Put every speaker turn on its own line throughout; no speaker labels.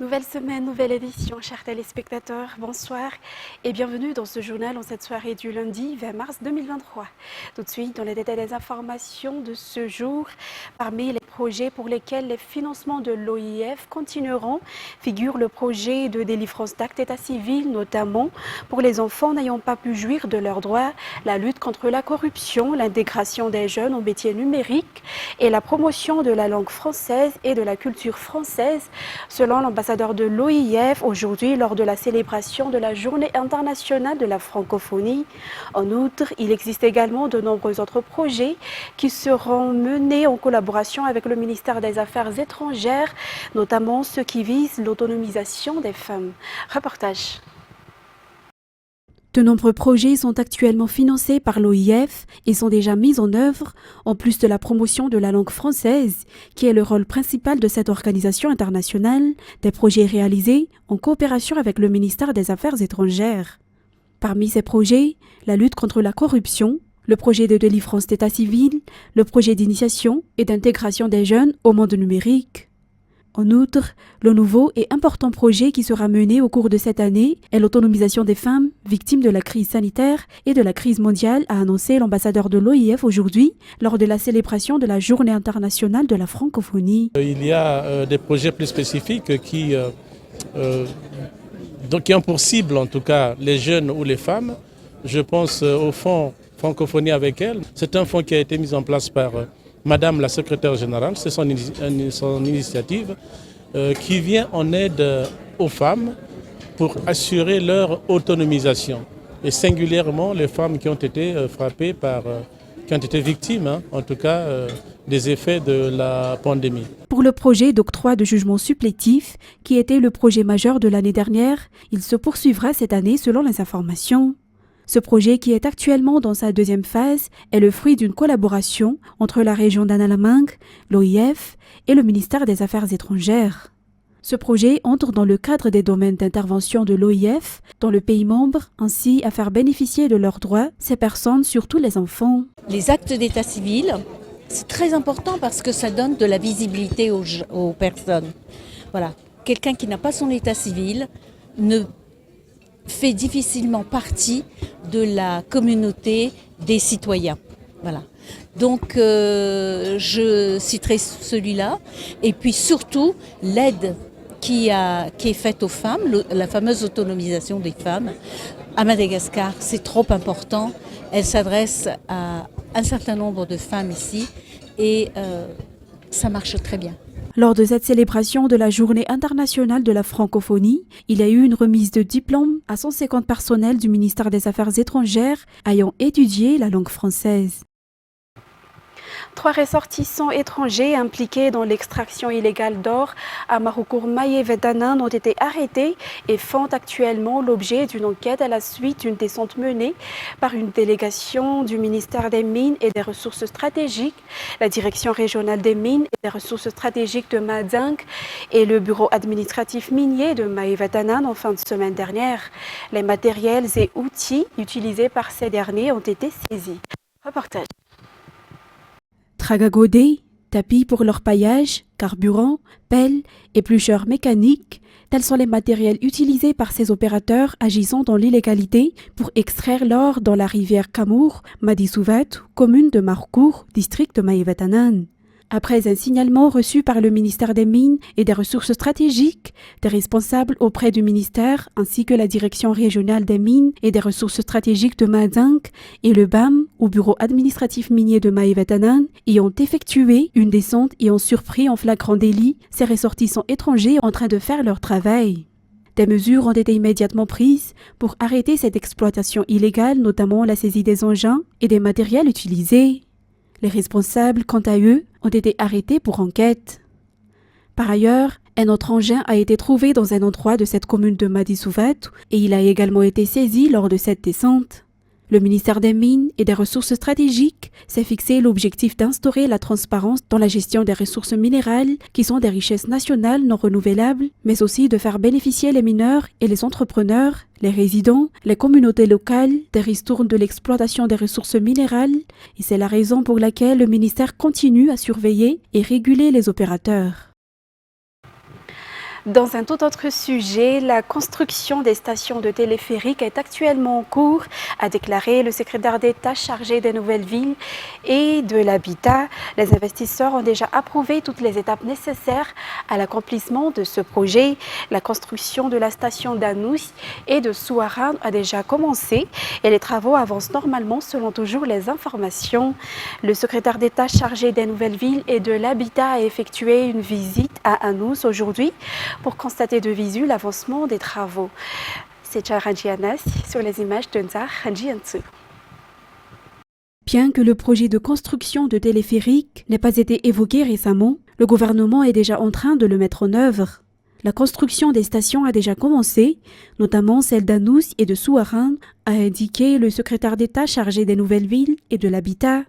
Nouvelle semaine, nouvelle édition, chers téléspectateurs, bonsoir et bienvenue dans ce journal en cette soirée du lundi 20 mars 2023. Tout de suite, dans les détails des informations de ce jour, parmi les projets pour lesquels les financements de l'OIF continueront, figure le projet de délivrance d'actes d'état civil, notamment pour les enfants n'ayant pas pu jouir de leurs droits, la lutte contre la corruption, l'intégration des jeunes au métier numérique et la promotion de la langue française et de la culture française, selon l'ambassadeur de l'OIF aujourd'hui lors de la célébration de la Journée internationale de la francophonie. En outre, il existe également de nombreux autres projets qui seront menés en collaboration avec le ministère des Affaires étrangères, notamment ceux qui visent l'autonomisation des femmes. Reportage. De nombreux projets sont actuellement financés par l'OIF et sont déjà mis en œuvre, en plus de la promotion de la langue française, qui est le rôle principal de cette organisation internationale, des projets réalisés en coopération avec le ministère des Affaires étrangères. Parmi ces projets, la lutte contre la corruption, le projet de délivrance d'état civil, le projet d'initiation et d'intégration des jeunes au monde numérique. En outre, le nouveau et important projet qui sera mené au cours de cette année est l'autonomisation des femmes victimes de la crise sanitaire et de la crise mondiale, a annoncé l'ambassadeur de l'OIF aujourd'hui lors de la célébration de la Journée internationale de la francophonie.
Il y a des projets plus spécifiques qui ont pour cible en tout cas les jeunes ou les femmes. Je pense au fonds francophonie avec elle. C'est un fonds qui a été mis en place par Madame la secrétaire générale, c'est son initiative qui vient en aide aux femmes pour assurer leur autonomisation. Et singulièrement les femmes qui ont été frappées qui ont été victimes, en tout cas, des effets de la pandémie.
Pour le projet d'octroi de jugement supplétif, qui était le projet majeur de l'année dernière, il se poursuivra cette année selon les informations. Ce projet, qui est actuellement dans sa deuxième phase, est le fruit d'une collaboration entre la région d'Analamangue, l'OIF et le ministère des Affaires étrangères. Ce projet entre dans le cadre des domaines d'intervention de l'OIF dans le pays membre, ainsi à faire bénéficier de leurs droits ces personnes, surtout les enfants.
Les actes d'état civil, c'est très important parce que ça donne de la visibilité aux personnes. Voilà. Quelqu'un qui n'a pas son état civil ne fait difficilement partie de la communauté des citoyens. Voilà. Donc je citerai celui-là et puis surtout l'aide qui est faite aux femmes, la fameuse autonomisation des femmes. À Madagascar, c'est trop important. Elle s'adresse à un certain nombre de femmes ici et ça marche très bien.
Lors de cette célébration de la Journée internationale de la francophonie, il y a eu une remise de diplôme à 150 personnels du ministère des Affaires étrangères ayant étudié la langue française. 3 ressortissants étrangers impliqués dans l'extraction illégale d'or à Marukur-Maïevetanan ont été arrêtés et font actuellement l'objet d'une enquête à la suite d'une descente menée par une délégation du ministère des Mines et des Ressources stratégiques, la Direction régionale des Mines et des Ressources stratégiques de Madang et le Bureau administratif minier de Maïevetanan en fin de semaine dernière. Les matériels et outils utilisés par ces derniers ont été saisis. Reportage. Tragagodé, tapis pour leur paillage, carburant, pelles, éplucheurs mécaniques, tels sont les matériels utilisés par ces opérateurs agissant dans l'illégalité pour extraire l'or dans la rivière Kamour, Madisouvat, commune de Marukur, district de Maïevetanan. Après un signalement reçu par le ministère des Mines et des Ressources stratégiques, des responsables auprès du ministère ainsi que la Direction régionale des Mines et des Ressources stratégiques de Madang et le BAM, ou Bureau administratif minier de Maïevetanan, y ont effectué une descente et ont surpris en flagrant délit ces ressortissants étrangers en train de faire leur travail. Des mesures ont été immédiatement prises pour arrêter cette exploitation illégale, notamment la saisie des engins et des matériels utilisés. Les responsables, quant à eux, ont été arrêtés pour enquête. Par ailleurs, un autre engin a été trouvé dans un endroit de cette commune de Madisouvat et il a également été saisi lors de cette descente. Le ministère des Mines et des Ressources stratégiques s'est fixé l'objectif d'instaurer la transparence dans la gestion des ressources minérales qui sont des richesses nationales non renouvelables, mais aussi de faire bénéficier les mineurs et les entrepreneurs, les résidents, les communautés locales des ristournes de l'exploitation des ressources minérales et c'est la raison pour laquelle le ministère continue à surveiller et réguler les opérateurs. Dans un tout autre sujet, la construction des stations de téléphérique est actuellement en cours, a déclaré le secrétaire d'État chargé des nouvelles villes et de l'habitat. Les investisseurs ont déjà approuvé toutes les étapes nécessaires à l'accomplissement de ce projet. La construction de la station d'Anous et de Souaran a déjà commencé et les travaux avancent normalement selon toujours les informations. Le secrétaire d'État chargé des nouvelles villes et de l'habitat a effectué une visite à Anous aujourd'hui pour constater de visu l'avancement des travaux. C'est Charanji Anas sur les images de Nzar Hanjiansu.
Bien que le projet de construction de téléphérique n'ait pas été évoqué récemment, le gouvernement est déjà en train de le mettre en œuvre. La construction des stations a déjà commencé, notamment celle d'Anous et de Souaran, a indiqué le secrétaire d'État chargé des nouvelles villes et de l'habitat.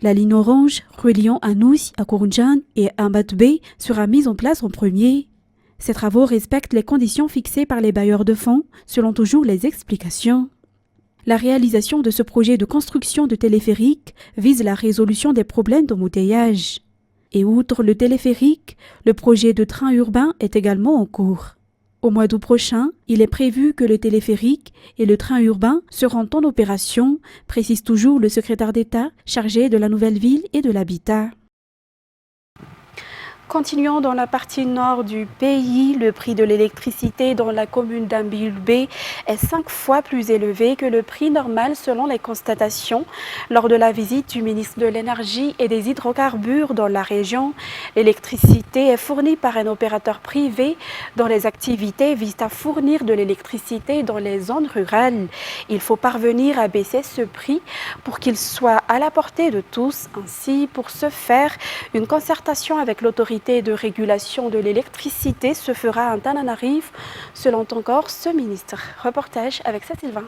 La ligne orange reliant Anous à Kourunjan et Ambatbé sera mise en place en premier. Ces travaux respectent les conditions fixées par les bailleurs de fonds, selon toujours les explications. La réalisation de ce projet de construction de téléphérique vise la résolution des problèmes d'embouteillage. Et outre le téléphérique, le projet de train urbain est également en cours. Au mois d'août prochain, il est prévu que le téléphérique et le train urbain seront en opération, précise toujours le secrétaire d'État chargé de la nouvelle ville et de l'habitat.
Continuons dans la partie nord du pays. Le prix de l'électricité dans la commune d'Ambilbé est 5 fois plus élevé que le prix normal selon les constatations lors de la visite du ministre de l'Énergie et des hydrocarbures dans la région. L'électricité est fournie par un opérateur privé dont les activités visent à fournir de l'électricité dans les zones rurales. Il faut parvenir à baisser ce prix pour qu'il soit à la portée de tous. Ainsi, pour ce faire, une concertation avec l'autorité de régulation de l'électricité se fera à Tananarive, selon encore ce ministre. Reportage avec Sylvain.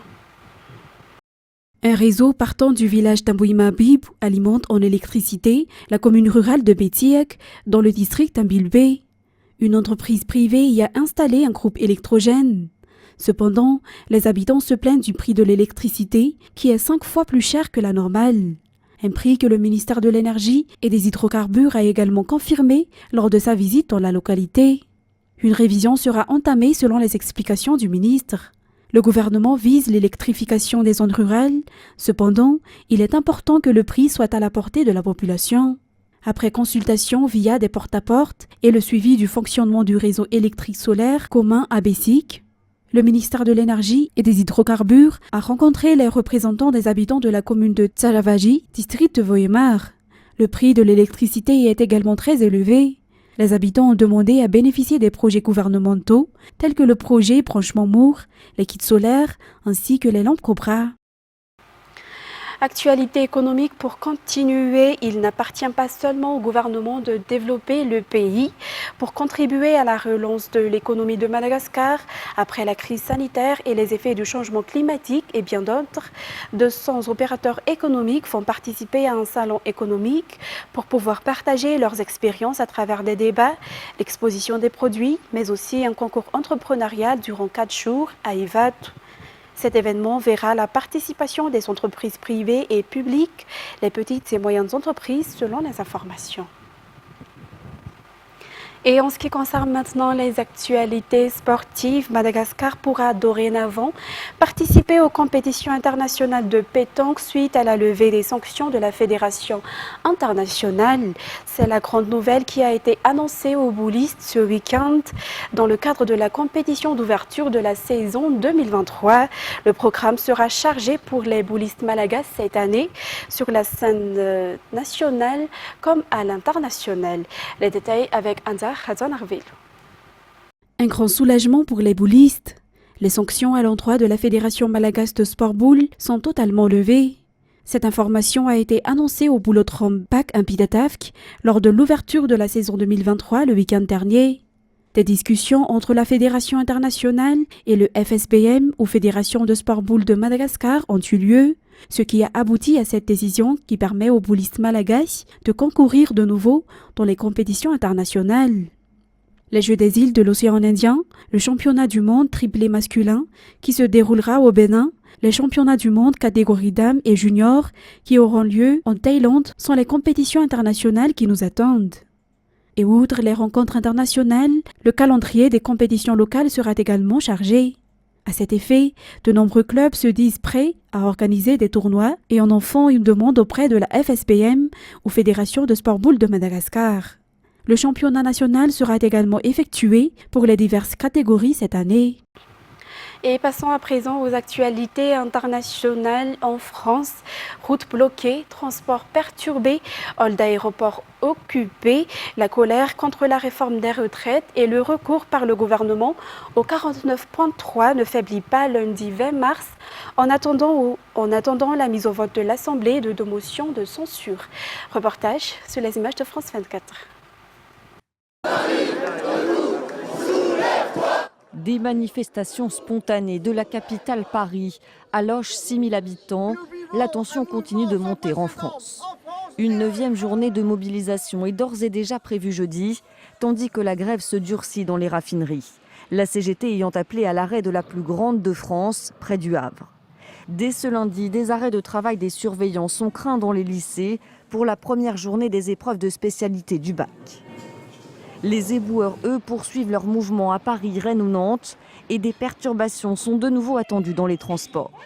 Un réseau partant du village d'Ambouimabib alimente en électricité la commune rurale de Bétiek dans le district d'Ambilbé. Une entreprise privée y a installé un groupe électrogène. Cependant, les habitants se plaignent du prix de l'électricité qui est 5 fois plus cher que la normale. Un prix que le ministère de l'Énergie et des hydrocarbures a également confirmé lors de sa visite dans la localité. Une révision sera entamée selon les explications du ministre. Le gouvernement vise l'électrification des zones rurales. Cependant, il est important que le prix soit à la portée de la population. Après consultation via des porte-à-porte et le suivi du fonctionnement du réseau électrique solaire commun à Bessic, le ministère de l'Énergie et des hydrocarbures a rencontré les représentants des habitants de la commune de Tsaravaji, district de Voyemar. Le prix de l'électricité est également très élevé. Les habitants ont demandé à bénéficier des projets gouvernementaux tels que le projet Branchement-Mour, les kits solaires ainsi que les lampes Cobra.
Actualité économique pour continuer, il n'appartient pas seulement au gouvernement de développer le pays pour contribuer à la relance de l'économie de Madagascar après la crise sanitaire et les effets du changement climatique et bien d'autres. 200 opérateurs économiques vont participer à un salon économique pour pouvoir partager leurs expériences à travers des débats, l'exposition des produits, mais aussi un concours entrepreneurial durant 4 jours à Ivat. Cet événement verra la participation des entreprises privées et publiques, les petites et moyennes entreprises selon les informations. Et en ce qui concerne maintenant les actualités sportives, Madagascar pourra dorénavant participer aux compétitions internationales de pétanque suite à la levée des sanctions de la Fédération internationale. C'est la grande nouvelle qui a été annoncée aux boulistes ce week-end dans le cadre de la compétition d'ouverture de la saison 2023. Le programme sera chargé pour les boulistes malagasy cette année sur la scène nationale comme à l'international. Les détails avec Anza.
Un grand soulagement pour les boulistes. Les sanctions à l'endroit de la Fédération malagasy de sport boule sont totalement levées. Cette information a été annoncée au boulodrome Pak Impidatavk lors de l'ouverture de la saison 2023 le week-end dernier. Des discussions entre la Fédération internationale et le FSBM ou Fédération de sport boule de Madagascar ont eu lieu, ce qui a abouti à cette décision qui permet aux boulistes malagasy de concourir de nouveau dans les compétitions internationales. Les Jeux des îles de l'océan Indien, le championnat du monde triplé masculin qui se déroulera au Bénin, les championnats du monde catégorie dames et juniors qui auront lieu en Thaïlande sont les compétitions internationales qui nous attendent. Et outre les rencontres internationales, le calendrier des compétitions locales sera également chargé. À cet effet, de nombreux clubs se disent prêts à organiser des tournois et en font une demande auprès de la FSPM ou Fédération de sport boule de Madagascar. Le championnat national sera également effectué pour les diverses catégories cette année.
Et passons à présent aux actualités internationales en France. Routes bloquées, transports perturbés, hall d'aéroport occupé, la colère contre la réforme des retraites et le recours par le gouvernement au 49.3 ne faiblit pas lundi 20 mars en attendant la mise au vote de l'Assemblée de deux motions de censure. Reportage sur les images de France 24.
Des manifestations spontanées de la capitale Paris à Loches, 6000 habitants. La tension continue de monter en France. Une 9e journée de mobilisation est d'ores et déjà prévue jeudi, tandis que la grève se durcit dans les raffineries. La CGT ayant appelé à l'arrêt de la plus grande de France, près du Havre. Dès ce lundi, des arrêts de travail des surveillants sont craints dans les lycées pour la première journée des épreuves de spécialité du bac. Les éboueurs, eux, poursuivent leur mouvement à Paris, Rennes ou Nantes et des perturbations sont de nouveau attendues dans les transports.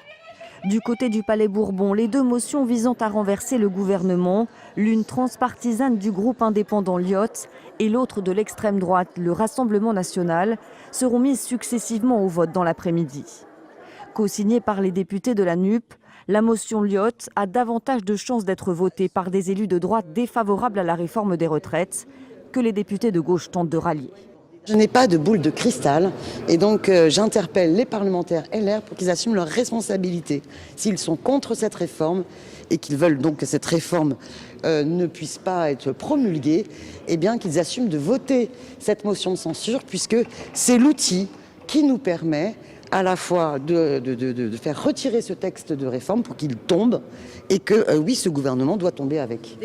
Du côté du Palais Bourbon, les deux motions visant à renverser le gouvernement, l'une transpartisane du groupe indépendant Lyotte et l'autre de l'extrême droite, le Rassemblement national, seront mises successivement au vote dans l'après-midi. Co-signée par les députés de la NUP, la motion Lyotte a davantage de chances d'être votée par des élus de droite défavorables à la réforme des retraites que les députés de gauche tentent de rallier.
Je n'ai pas de boule de cristal et donc j'interpelle les parlementaires LR pour qu'ils assument leurs responsabilités. S'ils sont contre cette réforme et qu'ils veulent donc que cette réforme ne puisse pas être promulguée, eh bien qu'ils assument de voter cette motion de censure puisque c'est l'outil qui nous permet à la fois de faire retirer ce texte de réforme pour qu'il tombe et que oui, ce gouvernement doit tomber avec.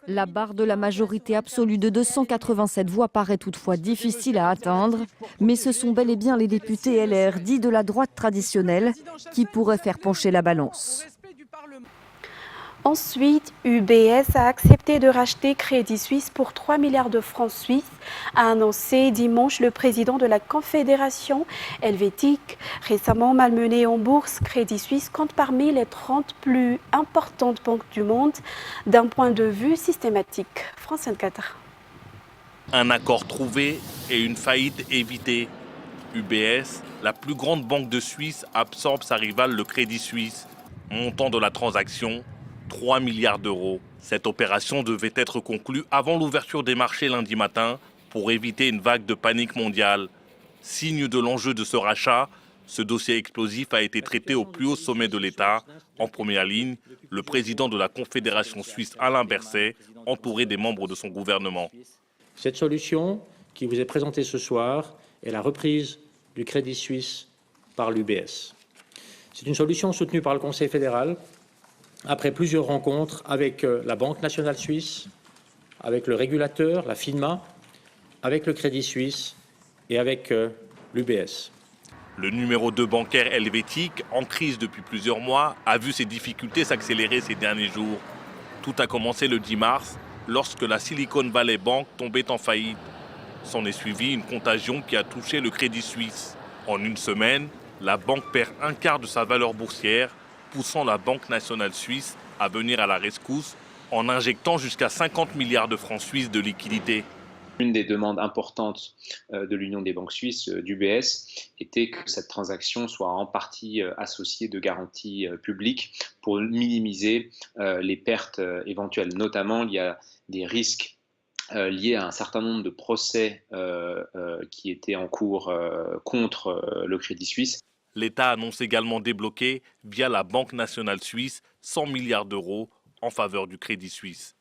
La barre de la majorité absolue de 287 voix paraît toutefois difficile à atteindre, mais ce sont bel et bien les députés LR, dits de la droite traditionnelle, qui pourraient faire pencher la balance.
Ensuite, UBS a accepté de racheter Crédit Suisse pour 3 milliards de francs suisses, a annoncé dimanche le président de la Confédération helvétique. Récemment malmené en bourse, Crédit Suisse compte parmi les 30 plus importantes banques du monde d'un point de vue systématique. France 24.
Un accord trouvé et une faillite évitée. UBS, la plus grande banque de Suisse, absorbe sa rivale le Crédit Suisse. Montant de la transaction, 3 milliards d'euros. Cette opération devait être conclue avant l'ouverture des marchés lundi matin pour éviter une vague de panique mondiale. Signe de l'enjeu de ce rachat, ce dossier explosif a été traité au plus haut sommet de l'État. En première ligne, le président de la Confédération suisse, Alain Berset, entouré des membres de son gouvernement.
Cette solution qui vous est présentée ce soir est la reprise du Crédit Suisse par l'UBS. C'est une solution soutenue par le Conseil fédéral après plusieurs rencontres avec la Banque nationale suisse, avec le régulateur, la FINMA, avec le Crédit Suisse et avec l'UBS.
Le numéro 2 bancaire helvétique, en crise depuis plusieurs mois, a vu ses difficultés s'accélérer ces derniers jours. Tout a commencé le 10 mars, lorsque la Silicon Valley Bank tombait en faillite. S'en est suivi une contagion qui a touché le Crédit Suisse. En une semaine, la banque perd un quart de sa valeur boursière, poussant la Banque nationale suisse à venir à la rescousse en injectant jusqu'à 50 milliards de francs suisses de liquidités.
Une des demandes importantes de l'Union des banques suisses, d'UBS, était que cette transaction soit en partie associée de garanties publiques pour minimiser les pertes éventuelles. Notamment, il y a des risques liés à un certain nombre de procès qui étaient en cours contre le Crédit Suisse.
L'État annonce également débloquer, via la Banque nationale suisse, 100 milliards d'euros en faveur du Crédit Suisse.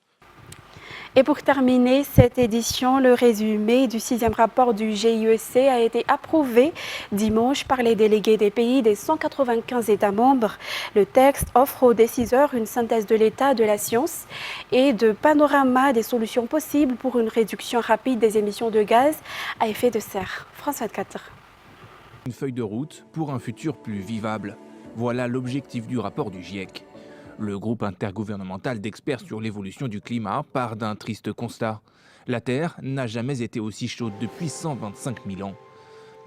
Et pour terminer cette édition, le résumé du 6e rapport du GIEC a été approuvé dimanche par les délégués des pays des 195 États membres. Le texte offre aux décideurs une synthèse de l'état de la science et de panorama des solutions possibles pour une réduction rapide des émissions de gaz à effet de serre. France 24.
Une feuille de route pour un futur plus vivable. Voilà l'objectif du rapport du GIEC. Le groupe intergouvernemental d'experts sur l'évolution du climat part d'un triste constat. La Terre n'a jamais été aussi chaude depuis 125 000 ans.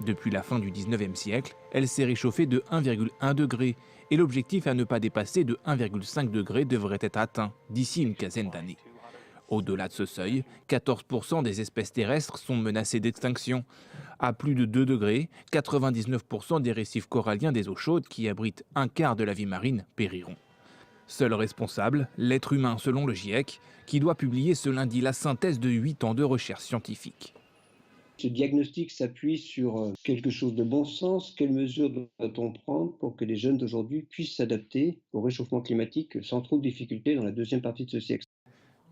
Depuis la fin du 19e siècle, elle s'est réchauffée de 1,1 degré et l'objectif à ne pas dépasser de 1,5 degré devrait être atteint d'ici une quinzaine d'années. Au-delà de ce seuil, 14% des espèces terrestres sont menacées d'extinction. À plus de 2 degrés, 99% des récifs coralliens des eaux chaudes qui abritent un quart de la vie marine périront. Seul responsable, l'être humain selon le GIEC, qui doit publier ce lundi la synthèse de 8 ans de recherche scientifique.
Ce diagnostic s'appuie sur quelque chose de bon sens. Quelles mesures doit-on prendre pour que les jeunes d'aujourd'hui puissent s'adapter au réchauffement climatique sans trop de difficultés dans la deuxième partie de ce siècle?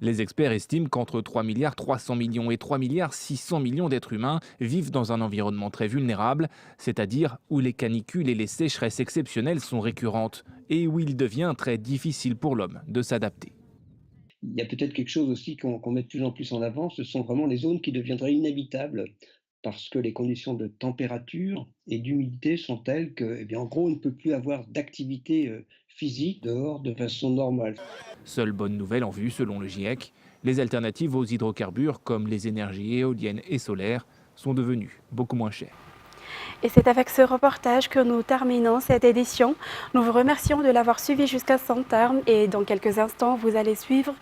Les experts estiment qu'entre 3,3 milliards et 3,6 milliards d'êtres humains vivent dans un environnement très vulnérable, c'est-à-dire où les canicules et les sécheresses exceptionnelles sont récurrentes et où il devient très difficile pour l'homme de s'adapter.
Il y a peut-être quelque chose aussi qu'on met de plus en plus en avant, ce sont vraiment les zones qui deviendraient inhabitables parce que les conditions de température et d'humidité sont telles que, en gros, on ne peut plus avoir d'activité physique dehors de façon normale.
Seule bonne nouvelle en vue selon le GIEC, les alternatives aux hydrocarbures comme les énergies éoliennes et solaires sont devenues beaucoup moins chères.
Et c'est avec ce reportage que nous terminons cette édition. Nous vous remercions de l'avoir suivi jusqu'à son terme et dans quelques instants, vous allez suivre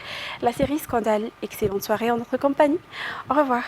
la série Scandale. Excellente soirée en notre compagnie. Au revoir.